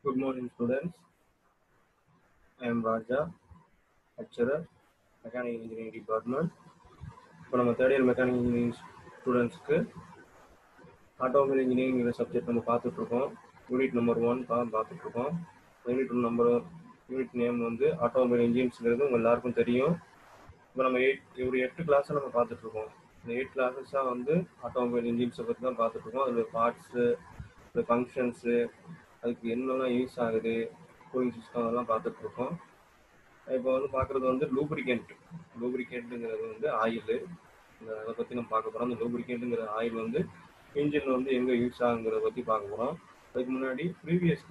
Good morning, students. I am Raja, lecturer, Mechanical Engineering Department. இப்போ நம்ம third year mechanical engineering ஸ்டூடெண்ட்ஸ்க்கு automobile engineering subject நம்ம பார்த்துட்ருக்கோம். Unit number 1 பார்த்துட்ருக்கோம். Unit name வந்து ஆட்டோமொபைல் இன்ஜின்ஸ்ங்கிறது உங்கள் எல்லாருக்கும் தெரியும். இப்போ நம்ம 8 கிளாஸை நம்ம பார்த்துட்ருக்கோம். இந்த 8 கிளாஸஸாக வந்து ஆட்டோமொபைல் இன்ஜின்ஸை பற்றி தான் பார்த்துட்ருக்கோம். அதில் பார்ட்ஸு, இந்த ஃபங்க்ஷன்ஸு, அதுக்கு என்னெல்லாம் யூஸ் ஆகுது, கூலிங் சிஸ்டம் அதெல்லாம் பார்த்துட்ருக்கோம். இப்போ வந்து பார்க்குறது வந்து லூப்ரிகேண்ட்டுங்கிறது வந்து ஆயில். அதை பற்றி நம்ம பார்க்க போகிறோம். அந்த லூப்ரிகேண்ட்டுங்கிற ஆயில் வந்து இன்ஜின் வந்து எங்கே யூஸ் ஆகுங்கிறத பற்றி பார்க்க போகிறோம். அதுக்கு முன்னாடி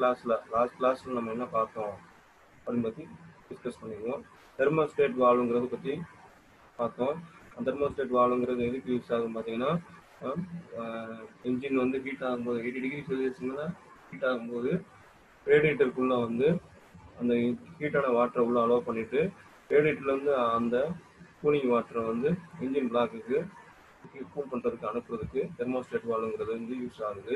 லாஸ்ட் கிளாஸில் நம்ம என்ன பார்த்தோம் அப்படின்னு பற்றி டிஸ்கஸ் பண்ணிடுவோம். தெர்மோஸ்டேட் வால்வுங்கிறத பற்றி பார்த்தோம். அந்த தெர்மோஸ்டேட் வால்வுங்கிறது எதுக்கு யூஸ் ஆகும் பார்த்தீங்கன்னா, இன்ஜின் வந்து ஹீட் ஆகும்போது 80 டிகிரி செல்சியஸ்ல ஹீட் ஆகும்போது ரேடியேட்டருக்குள்ளே வந்து அந்த ஹீட்டான வாட்டரை உள்ள அலோவ் பண்ணிட்டு ரேடியேட்டர்லேருந்து அந்த கூலிங் வாட்டரை வந்து இன்ஜின் பிளாக்குக்கு கூல் பண்ணுறதுக்கு அனுப்புறதுக்கு தெர்மோஸ்டேட் வால்வுங்கிறது வந்து யூஸ் ஆகுது.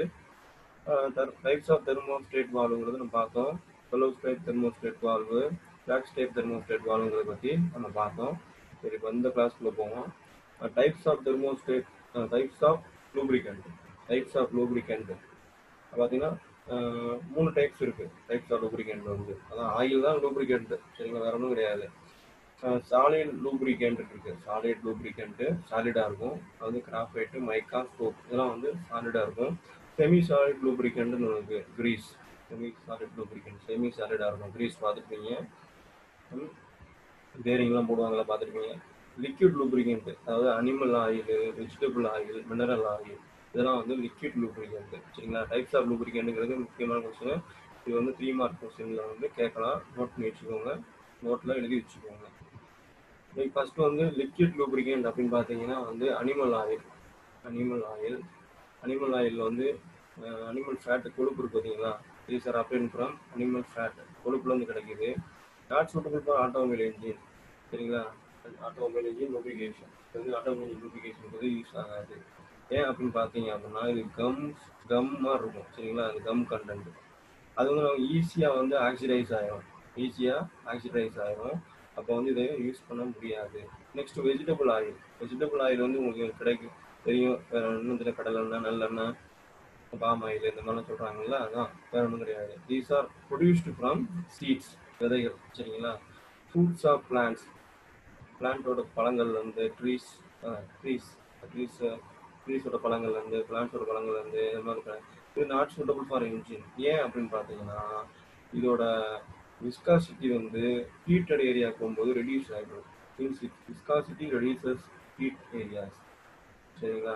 டைப்ஸ் ஆஃப் தெர்மோஸ்டேட் வால்வுங்கிறது நம்ம பார்த்தோம். Bellows type thermostat valve, flax type thermostat வால்வுங்கிறத பற்றி நம்ம பார்த்தோம். சரி, இப்போ இந்த கிளாஸ்க்குள்ளே போவோம். Types of thermostat, types of lubricant. பார்த்தீங்கன்னா 3 டைப்ஸ் இருக்குது. டைப்ஸ் ஆஃப் லூப்ரிகண்ட் வந்து அதான் ஆயில் தான் லூப்ரிகண்ட், சரிங்களா, வேற ஒன்றும் கிடையாது. சாலிட் லூப்ரிகண்ட் இருக்குது. சாலிட் லூப்ரிகண்ட்டு சாலிடாக இருக்கும். அது வந்து கிராஃபைட்டு, மைக்கா, சோப் இதெல்லாம் வந்து சாலிடாக இருக்கும். செமி சாலிட் லூப்ரிகண்ட்னு இருக்குது. கிரீஸ். செமி சாலிடாக இருக்கும். கிரீஸ் பார்த்துருப்பீங்க. பேரிங்லாம் போடுவாங்களா பார்த்துருப்பீங்க. லிக்விட் லூப்ரிகண்ட், அதாவது animal oil, vegetable oil, mineral oil, இதெல்லாம் வந்து லிக்விட் லூப்ரிகண்ட், சரிங்களா. டைப்ஸ் ஆஃப் லூப்ரிகண்ட்டுங்கிறது முக்கியமான கொஸ்டின். இது வந்து 3 மார்க் கொஸ்டினில் வந்து கேட்கலாம். நோட் பண்ணி வச்சுக்கோங்க, நோட்டில் எழுதி வச்சுக்கோங்க. ஃபர்ஸ்ட் வந்து லிக்விட் லூப்ரிகண்ட் அப்படின்னு பார்த்தீங்கன்னா வந்து அனிமல் ஆயில் வந்து அனிமல் ஃபேட், கொழுப்பு இருக்கு பார்த்தீங்களா. These are obtained from animal fat, கொழுப்புலேருந்து கிடைக்குது. Not suitable for automobile engine, சரிங்களா. ஆட்டோமொபைல் இன்ஜின் லூப்ரிகேஷன் வந்து யூஸ் ஆகாது. ஏன் அப்படின்னு பார்த்தீங்க அப்படின்னா இது கம் மாதிரி இருக்கும், சரிங்களா. அது கம் கண்டென்ட். அது வந்து நம்ம ஈஸியாக வந்து ஆக்சிடைஸ் ஆயிரும். அப்போ வந்து இதை யூஸ் பண்ண முடியாது. நெக்ஸ்ட் வெஜிடபிள் ஆயில் வந்து உங்களுக்கு தெரியும். வேற ஒன்றும் தெரியல, கடலெண்ணெய், நல்லெண்ணெய், பாம் ஆயில் இந்த மாதிரிலாம் சொல்கிறாங்கல்ல, அதான் வேற ஒன்றும் கிடையாது. These are produced from seeds, விதைகள், சரிங்களா. ஃப்ரூட்ஸ் ஆஃப் பிளான்ட்டோட பழங்கள்லேருந்து, ட்ரீஸோட பழங்கள்லேருந்து, பிளான்ஸோட பழங்கள்லேருந்து இந்த மாதிரி. இது நாட் சூட்டபிள் ஃபார் இன்ஜின். ஏன் அப்படின்னு பார்த்தீங்கன்னா இதோட விஸ்காசிட்டி வந்து ஹீட்டட் ஏரியாவுக்கு போகும்போது ரெடியூஸ் ஆகிடும். விஸ்காசிட்டி ரெடியூசஸ் ஹீட் ஏரியாஸ், சரிங்களா.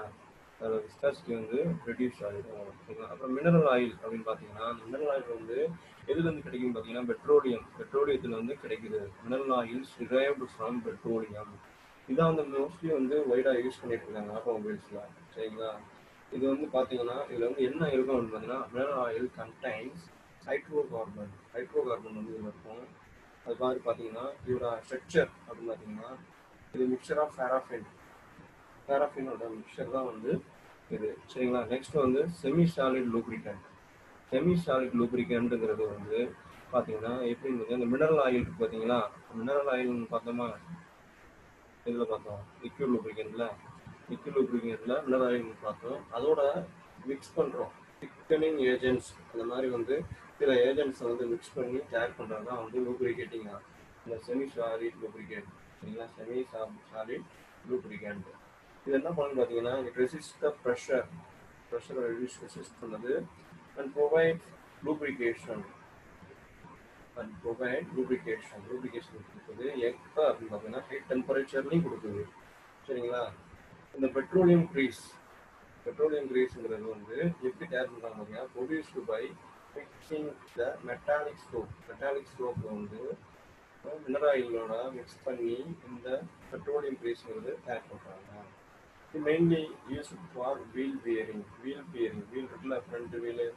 அதோட விஸ்காசிட்டி வந்து ரெடியூஸ் ஆகிடும், சரிங்களா. அப்புறம் மினரல் ஆயில் அப்படின்னு பார்த்தீங்கன்னா மினரல் ஆயில் வந்து எதுலேருந்து கிடைக்கும் பார்த்தீங்கன்னா பெட்ரோலியத்தில் வந்து கிடைக்குது. Mineral oils derived from petroleum. இதான் வந்து மோஸ்ட்லி வந்து வைடாக யூஸ் பண்ணிட்டு இருக்காங்க ஆட்டோமொபைல்ஸில், சரிங்களா. இது வந்து பார்த்தீங்கன்னா இதில் வந்து என்ன இருக்கும் அப்படின்னு பார்த்தீங்கன்னா மினரல் ஆயில் கண்டைன்ஸ் ஹைட்ரோகார்பன் வந்து இதில் இருக்கும். அது மாதிரி பார்த்தீங்கன்னா இதோட ஸ்ட்ரக்சர் அப்படின்னு பார்த்தீங்கன்னா இது மிக்சர் ஆஃப் பேராஃபினோட மிக்சர் தான் வந்து இது, சரிங்களா. நெக்ஸ்ட் வந்து செமி சாலிட் லூப்ரிகண்ட்டுங்கிறது வந்து பார்த்தீங்கன்னா எப்படி இந்த மினரல் ஆயில் இருக்கு பார்த்தீங்களா. மினரல் ஆயில்னு பார்த்தோமா, இதில் பார்த்தோம் லிக்விட் லூப்ரிகண்ட்ல மினரல் ஆயில் பார்த்தோம். அதோட மிக்ஸ் பண்ணுறோம் திக்கனிங் ஏஜென்ட்ஸ், அந்த மாதிரி வந்து சில ஏஜென்ட்ஸை வந்து மிக்ஸ் பண்ணி கேர் பண்ணுறது தான் வந்து லூப்ரிகேட்டிங், இந்த செமி சாலிட் லூப்ரிகேட், சரிங்களா. செமி சாலிட் லூப்ரிகண்ட் இது என்ன பண்ணுன்னு பார்த்தீங்கன்னா இட் ரெசிஸ்ட் த ப்ரெஷரை ரெசிஸ்ட் பண்ணுது அண்ட் ப்ரொவைட் லூப்ரிகேஷன் கொடுக்குது. எப்போ அப்படின்னு பார்த்தீங்கன்னா ஹை டெம்பரேச்சர்லையும் கொடுக்குது, சரிங்களா. இந்த பெட்ரோலியம் கிரீஸ்ங்கிறது வந்து எப்படி தயார் பண்ணுறாங்க பார்த்தீங்கன்னா produced by mixing the metallic soap வந்து மினரல் ஆயிலோட மிக்ஸ் பண்ணி இந்த பெட்ரோலியம் கிரீஸ்ங்கிறது தயார் பண்ணுறாங்க. இது மெயின்லி யூஸ்ட் ஃபார் வீல் இருக்குல்ல, ஃப்ரண்ட் வீலு,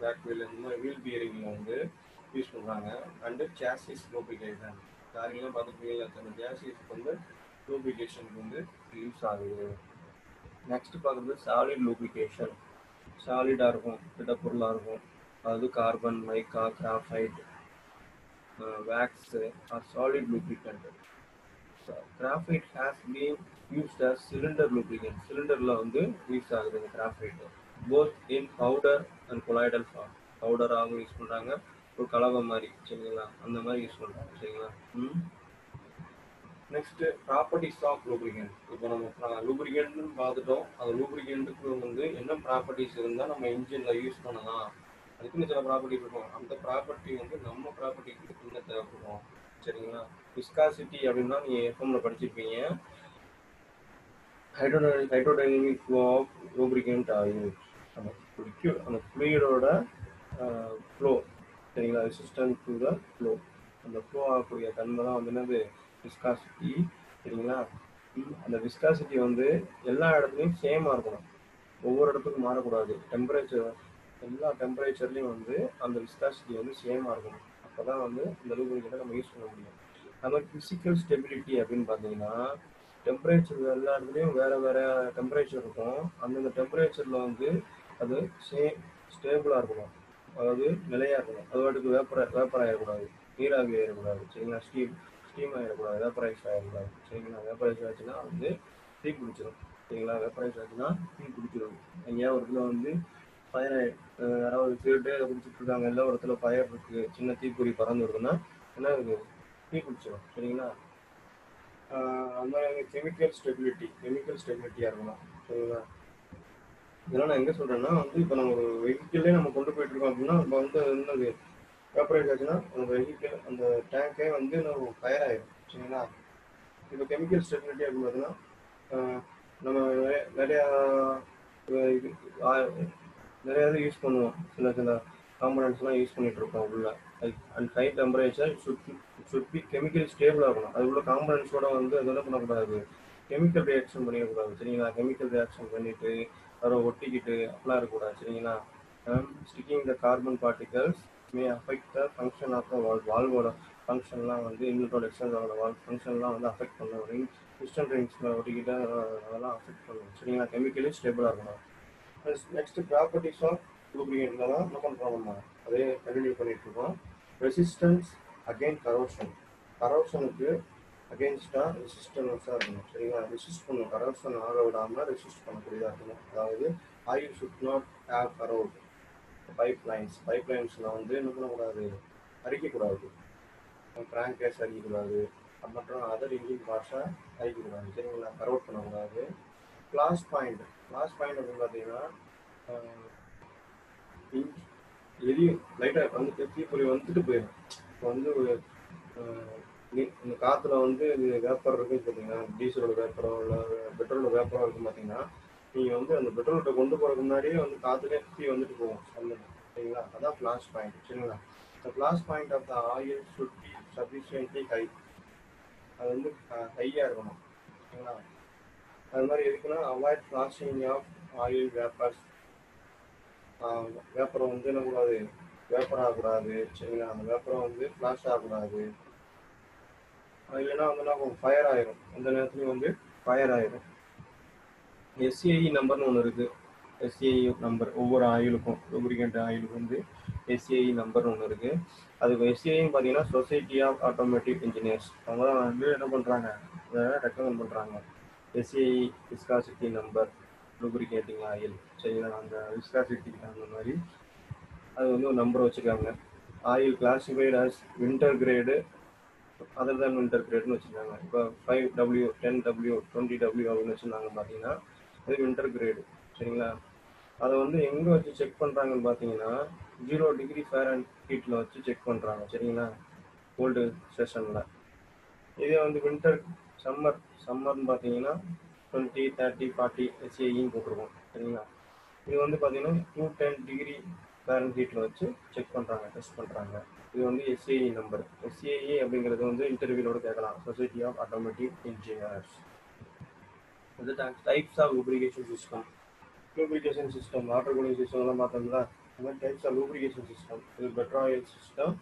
பேக் வீல், இந்த மாதிரி வீல் பியரிங்கில் வந்து யூஸ் பண்ணுறாங்க. அண்டு சாசிஸ் லூப்ரிகேஷன், காரிலாம் பார்த்துருப்பீங்களா, அந்த சாசிஸ்க்கு வந்து லூப்ரிகேஷனுக்கு வந்து யூஸ் ஆகுது. நெக்ஸ்ட் பார்க்குறது சாலிட் லூப்ரிகேஷன். சாலிடாக இருக்கும், திடப்பொருளாக இருக்கும். அதாவது carbon, mica, graphite, wax are solid lubricant. Graphite has been used as cylinder lubricant. சிலிண்டர்ல வந்து யூஸ் ஆகுது இந்த graphite. Both in powder and colloidal form. பவுடராகவும் யூஸ் பண்றாங்க, ஒரு கலவை மாதிரி, சரிங்களா, அந்த மாதிரி யூஸ் பண்றாங்க, சரிங்களா. Next properties of lubricant. இப்போ நம்ம லூப்ரிகன்ட்னு பார்த்துட்டோம். அந்த லூப்ரிகன்ட்டுக்கு வந்து என்ன ப்ராப்பர்ட்டிஸ் இருந்தால் நம்ம இன்ஜினில் யூஸ் பண்ணலாம், அதுக்குன்னு சில ப்ராப்பர்ட்டி இருக்கும். அந்த ப்ராப்பர்ட்டி வந்து நம்ம ப்ராப்பர்ட்டிக்கு என்ன தேவைப்படும், சரிங்களா. விஸ்காசிட்டி அப்படின்னா நீங்கள் எஃப்எம்ல படிச்சிருப்பீங்க, hydrodynamic flow of lubricant oil. அந்த ஃப்ளூயிடோட ஃப்ளோ, சரிங்களா, ரெசிஸ்டன்ட் டு த ஃப்ளோ, அந்த ஃப்ளோ ஆகக்கூடிய தன்மை தான் வந்து என்னது, விஸ்காசிட்டி, சரிங்களா. அந்த விஸ்காசிட்டி வந்து எல்லா இடத்துலையும் சேமாக இருக்கணும், ஒவ்வொரு இடத்துக்கும் மாறக்கூடாது. டெம்பரேச்சர், எல்லா டெம்பரேச்சர்லையும் வந்து அந்த விஸ்காசிட்டி வந்து சேமாக இருக்கணும். அப்போ தான் வந்து இந்த லூப்ரிகன்ட்டை நம்ம யூஸ் பண்ண முடியும். அது மாதிரி ஃபிசிக்கல் ஸ்டெபிலிட்டி அப்படின்னு பார்த்தீங்கன்னா, டெம்பரேச்சர் எல்லா இடத்துலையும் வேறு வேறு டெம்பரேச்சர் இருக்கும். அந்தந்த டெம்பரேச்சரில் வந்து அது ஸ்டேபிளாக இருக்கணும், அதாவது நிலையாக இருக்கணும். அது வாட்டுக்கு வேப்பர் ஆகிடக்கூடாது, நீராவி ஆகிடக்கூடாது, சரிங்களா. ஸ்டீம் ஆகிடக்கூடாது, வேப்பரைஸ் ஆகிடக்கூடாது, சரிங்களா. வேப்பரைஸ் ஆச்சுன்னா வந்து தீ பிடிச்சிடும், சரிங்களா. வேப்பரைஸ் ஆச்சுன்னா தீ பிடிச்சிடும். எங்கேயாவது ஒரு இடத்துல வந்து ஃபயர் யாராவது திருட்டே பிடிச்சிட்டு இருக்காங்க, எல்லா ஒரு இடத்துல ஃபயர் இருக்குது, சின்ன தீப்பொறி பறந்து வருதுன்னா என்ன இருக்குது, தீ பிடிச்சிடும், சரிங்களா. அந்த மாதிரி கெமிக்கல் ஸ்டெபிலிட்டியாக இருக்கணும், சரிங்களா. இதெல்லாம் நான் எங்கே சொல்கிறேன்னா வந்து, இப்போ நம்ம ஒரு வெஹிக்கிளே நம்ம கொண்டு போயிட்டு இருக்கோம் அப்படின்னா, இப்போ வந்து என்னது வேப்பரைஸ் ஆச்சுன்னா அந்த வெஹிக்கிள், அந்த டேங்கே வந்து நம்ம ஃபயர் ஆயிடும், சரிங்களா. இப்போ கெமிக்கல் ஸ்டெபிலிட்டி அப்படின்னு பார்த்தீங்கன்னா, நம்ம நிறையா இது நிறையா இது யூஸ் பண்ணுவோம், சில காம்பனன்ட்ஸ்லாம் யூஸ் பண்ணிகிட்டு இருக்கோம் உள்ள. And high temperature should be chemical ஸ்டேபிளாக இருக்கணும். அது உள்ள காம்பனன்ட்ஸோட வந்து அதெல்லாம் பண்ணக்கூடாது, கெமிக்கல் ரியாக்ஷன் பண்ணிடக்கூடாது, சரிங்களா. கெமிக்கல் ரியாக்ஷன் பண்ணிவிட்டு அதை ஒட்டிக்கிட்டு அப்படிலாம் இருக்கக்கூடாது, சரிங்களா. Sticking the carbon particles may affect the function of the வால்வோட ஃபங்க்ஷன்லாம் வந்து இன்வெர்ட்டோட எக்ஸ்டர்னல் வால்வ் ஃபங்க்ஷன்லாம் வந்து அஃபெக்ட் பண்ணும். பிஸ்டன் ரிங்ஸில் ஒட்டிக்கிட்டு அதெல்லாம் அஃபெக்ட் பண்ணும், சரிங்களா. கெமிக்கலி ஸ்டேபிளாக இருக்கணும். நெக்ஸ்ட் ப்ராப்பர்ட்டிஸ் ஆஃப் லூப்ரிகன்ட்ல தான் என்ன பண்ணுறோம், நம்ம அதே கண்டினியூ பண்ணிட்டு இருக்கோம். ரெசிஸ்டன்ஸ் அகெயின் கரோஷனுக்கு அகெயின்ஸ்டாக ரெசிஸ்டன்ஸாக இருக்கணும், சரிங்களா. ரெசிஸ்ட் பண்ணணும், கரோஷன் ஆக விடாமல் ரெசிஸ்ட் பண்ணக்கூடியதாக இருக்கணும். அதாவது oil should not have corrode பைப்லைன்ஸில் வந்து என்ன பண்ணக்கூடாது, அரிக்கக்கூடாது, கிராங்க் கேஸ் அரிக்கக்கூடாது, மற்றும் அதர் இன்ஜின் பார்ட்ஸாக அரிக்கக்கூடாது, சரிங்களா. கரோட் பண்ணக்கூடாது. கிளாஸ் பாயிண்ட் அப்படின்னு பார்த்தீங்கன்னா, எரியும் லைட்டாக வந்து தீப்பொறி வந்துட்டு போயிடும். இப்போ வந்து இந்த காற்றுல வந்து வேப்பர் இருக்குன்னு பார்த்தீங்கன்னா, டீசலோட வேப்பரோ இல்லை பெட்ரோலோட வேப்பரோ இருக்குன்னு பார்த்தீங்கன்னா, நீங்கள் வந்து அந்த பெட்ரோல்கிட்ட கொண்டு போகிறதுக்கு முன்னாடியே வந்து காற்றுலேயே தீ வந்துட்டு போகும், சரிங்களா. அதான் ஃப்ளாஷ் பாயிண்ட், சரிங்களா. இந்த flash point of the oil should be sufficiently high. அது வந்து ஹையாக இருக்கணும், சரிங்களா. அது மாதிரி எதுக்குன்னா, avoid flashing of oil vapours. வேப்பரை வந்து என்ன கூடாது, வேப்பர் ஆகக்கூடாது, சரிங்களா. அந்த வேப்பரை வந்து ஃப்ளாஷ் ஆகக்கூடாது, இல்லைன்னா வந்து என்ன ஃபயர் ஆயிரும், எந்த நேரத்துலையும் வந்து ஃபயர் ஆயிரும். எஸ்ஏஇ நம்பர்னு ஒன்று இருக்குது. எஸ்ஏஇ நம்பர் ஒவ்வொரு ஆயிலுக்கும், லூப்ரிகன்ட் ஆயிலுக்கு வந்து எஸ்ஏஇ நம்பர்னு ஒன்று இருக்குது. அதுக்கு எஸ்ஏஇன்னு பார்த்தீங்கன்னா சொசைட்டி ஆஃப் ஆட்டோமேட்டிக் இன்ஜினியர்ஸ், அவங்க தான் வந்து என்ன பண்ணுறாங்க, அதை ரெக்கமெண்ட் பண்ணுறாங்க. SAE viscosity number lubricating oil, சரிங்களா. அந்த விஸ்காசிட்டிக்கு தகுந்த மாதிரி அது வந்து ஒரு நம்பர் வச்சுருக்காங்க. Oil classified as winter grade other than winter கிரேட்னு வச்சுருக்காங்க. இப்போ 5W 10W 20W அப்படின்னு வச்சுருந்தாங்க பார்த்தீங்கன்னா அது வின்டர் கிரேடு, சரிங்களா. அதை வந்து எங்கே வச்சு செக் பண்ணுறாங்கன்னு பார்த்தீங்கன்னா 0 டிகிரி ஃபாரன்ஹீட்டில் வச்சு செக் பண்ணுறாங்க, சரிங்களா, கோல்டு செஷனில். இதே வந்து வின்டர் சம்மர்னு பார்த்தீங்கன்னா 20, 30, 40 எஸ்ஏஇன்னு போட்டிருக்கோம், சரிங்களா. இது வந்து பார்த்தீங்கன்னா 210 டிகிரி ஃபாரன்ஹீட்டில் வச்சு செக் பண்ணுறாங்க, டெஸ்ட் பண்ணுறாங்க. இது வந்து எஸ்ஏஇ நம்பர். எஸ்ஏஇ அப்படிங்கிறது வந்து இன்டர்வியூவோட கேட்கலாம், சொசைட்டி ஆஃப் ஆட்டோமேட்டிக் இன்ஜினியர்ஸ். இது types of lubrication system. Lubrication system, water cooling சிஸ்டம்லாம் பார்த்தோம்ல, அந்த மாதிரி டைப்ஸ் ஆஃப் லூப்ரிகேஷன் சிஸ்டம். இது petroil system,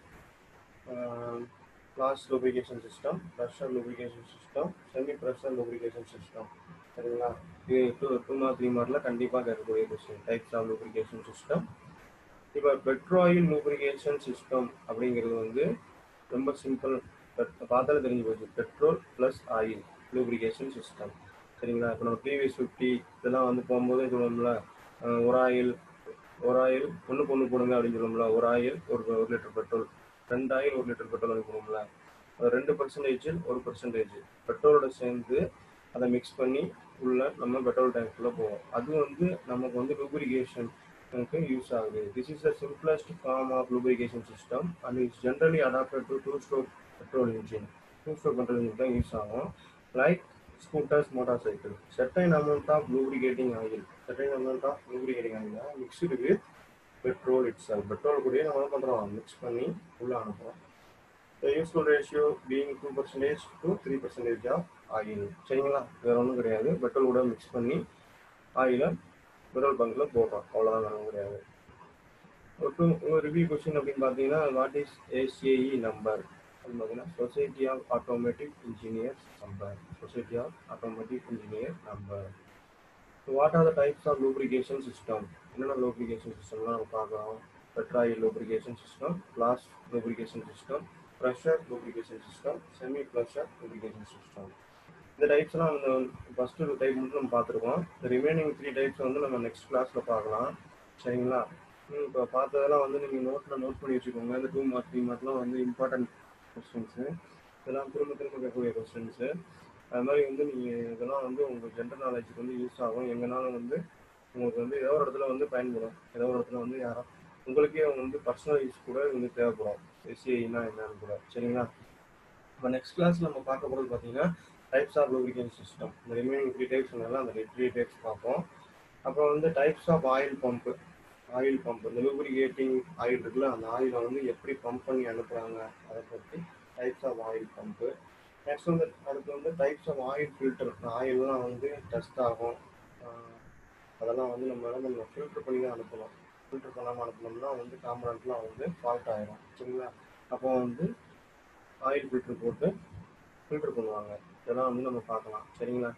flash lubrication system, pressure lubrication system, semi pressure lubrication system, சரிங்களா. இது 2 மார்க் 3 மார்க்கில் கண்டிப்பாக கேட்கக்கூடிய question, types of lubrication system. இப்போ பெட்ரோயில் லூப்ரிகேஷன் சிஸ்டம் அப்படிங்கிறது வந்து ரொம்ப சிம்பிள். பார்த்தாலே தெரிஞ்சு போச்சு, petrol plus oil lubrication system. சரிங்களா? இப்போ நம்ம ப்ரீவியஸ் 50 இதெல்லாம் வந்து போகும்போதே சொல்லுவோம்ல, ஒரு ஆயில் ஒன்றுக்கு ஒன்று போடுங்க அப்படின்னு சொல்லுவோம்ல. ஒரு ஆயில் ஒரு litre petrol, 2 oil 1 litre petrol வந்து போடுவோம்ல. 2% 1% பெட்ரோலோட சேர்ந்து அதை மிக்ஸ் பண்ணி உள்ள நம்ம பெட்ரோல் டேங்க்குள்ள போவோம். அது வந்து நமக்கு வந்து லூப்ரிகேஷனுக்கு யூஸ் ஆகுது. This is the simplest form of lubrication system and it's generally adapted to 2-stroke petrol engine. 2-stroke petrol engine தான் யூஸ் ஆகும். Like scooters, motorcycle. Certain amount of lubricating oil mixed with petrol itself. Petrol கூடயே நம்ம என்ன பண்றோம், mix பண்ணி உள்ள அனுப்புறோம். The useful ratio being 2% to 3% of oil. சரிங்களா? வேற ஒன்றும் கிடையாது, பெட்ரோல் கூட மிக்ஸ் பண்ணி ஆயிலை பெட்ரோல் பங்க்ல போடுறோம், அவ்வளோதான், வேற ஒன்றும் கிடையாது. ஒரு ரிவ்யூ கொஸ்டின் அப்படின்னு பார்த்தீங்கன்னா, வாட் இஸ் ACE நம்பர் அப்படின்னு பார்த்தீங்கன்னா, society of automatic engineers number. Society of automatic engineer number. What are the types of lubrication system? என்னென்ன லூப்ரிகேஷன் சிஸ்டம்லாம் நம்ம பார்க்கலாம். Petroil lubrication system, flash lubrication system, pressure lubrication system, semi pressure lubrication system. இந்த டைப்ஸ்லாம் வந்து first ஒரு type மட்டும் நம்ம பார்த்துருக்கோம். ரிமைனிங் 3 டைப்ஸ் வந்து நம்ம நெக்ஸ்ட் கிளாஸில் பார்க்கலாம். சரிங்களா? இப்போ பார்த்ததெல்லாம் வந்து நீங்கள் நோட் பண்ணி வச்சுக்கோங்க. இந்த 2 மார்க் 3 மார்க்லாம் வந்து இம்பார்ட்டன்ட் கொஸ்டின்ஸு. இதெல்லாம் திரும்ப கேட்கக்கூடிய கொஸ்டின்ஸு. அது மாதிரி வந்து நீங்கள் இதெல்லாம் வந்து உங்கள் ஜென்ரல் நாலேஜுக்கு வந்து யூஸ் ஆகும். எங்கேனாலும் வந்து உங்களுக்கு வந்து ஏதோ ஒரு இடத்துல வந்து பயன்படும். ஏதோ ஒரு இடத்துல வந்து யாரோ உங்களுக்கே வந்து பர்சனல் யூஸ் கூட வந்து தேவைப்படும். எஸ்சிஐனா என்னன்னு கூட. சரிங்களா? இப்போ நெக்ஸ்ட் கிளாஸ் நம்ம பார்க்க போகிறது பார்த்தீங்கன்னா, டைப்ஸ் ஆஃப் லூப்ரிகேஷன் சிஸ்டம். இந்த ரிமைனிங் 3 டைப்ஸ் சொன்னால அந்த 3 டைப்ஸ் பார்ப்போம். அப்புறம் வந்து டைப்ஸ் ஆஃப் ஆயில் பம்பு. இந்த லூப்ரிகேட்டிங் ஆயில் இருக்குல்ல, அந்த ஆயிலை வந்து எப்படி பம்ப் பண்ணி அனுப்புகிறாங்க அதை பற்றி types of oil pump. Next வந்து அடுத்து வந்து டைப்ஸ் ஆஃப் ஆயில் ஃபில்டர். ஆயிலெலாம் வந்து டஸ்ட் ஆகும், அதெல்லாம் வந்து நம்ம ஃபில்டர் பண்ணி தான் அனுப்பணும். ஃபில்டர் பண்ணாமல் அனுப்பினோம்னா வந்து காம்பனண்ட்லாம் வந்து ஃபால்ட் ஆகிடும். சரிங்களா? அப்போ வந்து ஆயில் ஃபில்டர் போட்டு ஃபில்டர் பண்ணுவாங்க. இதெல்லாம் வந்து நம்ம பார்க்கலாம். சரிங்களா?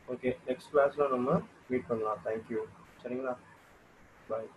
ஓகே, நெக்ஸ்ட் கிளாஸில் நம்ம மீட் பண்ணலாம். தேங்க்யூ. சரிங்களா? பாய்.